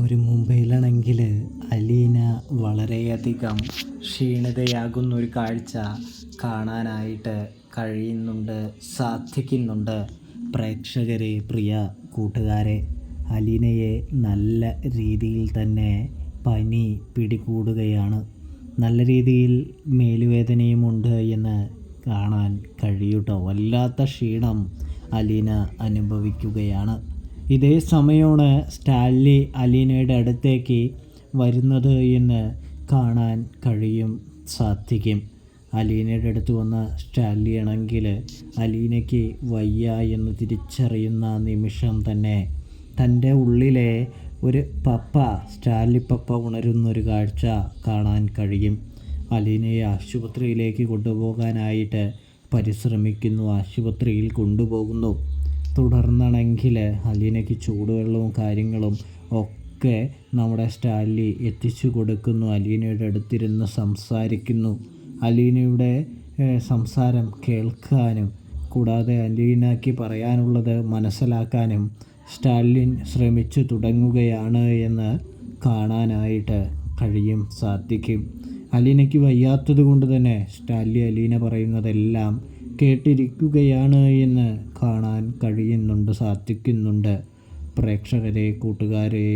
ഒരു മുംബൈയിലാണെങ്കിൽ അലീന വളരെയധികം ക്ഷീണിതയാകുന്ന ഒരു കാഴ്ച കാണാനായിട്ട് സാധിക്കുന്നുണ്ട്. പ്രേക്ഷകരെ, പ്രിയ കൂട്ടുകാരെ, അലീനയെ നല്ല രീതിയിൽ തന്നെ പനി പിടികൂടുകയാണ്. നല്ല രീതിയിൽ മേലുവേദനയുമുണ്ട് എന്ന് കാണാൻ കഴിയൂട്ടോ. വല്ലാത്ത ക്ഷീണം അലീന അനുഭവിക്കുകയാണ്. ഇതേ സമയമാണ് സ്റ്റാൻലി അലീനയുടെ അടുത്തേക്ക് വരുന്നത് എന്ന് കാണാൻ സാധിക്കും. അലീനയുടെ അടുത്ത് വന്ന സ്റ്റാൻലി ആണെങ്കിൽ അലീനയ്ക്ക് വയ്യ എന്ന് തിരിച്ചറിയുന്ന നിമിഷം തന്നെ തൻ്റെ ഉള്ളിലെ ഒരു സ്റ്റാൻലി പപ്പ ഉണരുന്നൊരു കാഴ്ച കാണാൻ കഴിയും. അലീനയെ ആശുപത്രിയിലേക്ക് കൊണ്ടുപോകാനായിട്ട് പരിശ്രമിക്കുന്നു. ആശുപത്രിയിൽ കൊണ്ടുപോകുന്നു. തുടർന്നാണെങ്കിൽ അലീനയ്ക്ക് ചൂടുവെള്ളവും കാര്യങ്ങളും ഒക്കെ നമ്മുടെ സ്റ്റാൻലി എത്തിച്ചു കൊടുക്കുന്നു. അലീനയുടെ അടുത്തിരുന്ന് സംസാരിക്കുന്നു. അലീനയുടെ സംസാരം കേൾക്കാനും കൂടാതെ അലീനയ്ക്ക് പറയാനുള്ളത് മനസ്സിലാക്കാനും സ്റ്റാലിൻ ശ്രമിച്ചു തുടങ്ങുകയാണ് എന്ന് കാണാനായിട്ട് സാധിക്കും. അലീനയ്ക്ക് വയ്യാത്തത് കൊണ്ട് തന്നെ സ്റ്റാൻലി അലീന പറയുന്നതെല്ലാം കേട്ടിരിക്കുകയാണ് എന്ന് കാണാൻ സാധിക്കുന്നുണ്ട്. പ്രേക്ഷകരെ, കൂട്ടുകാരെ.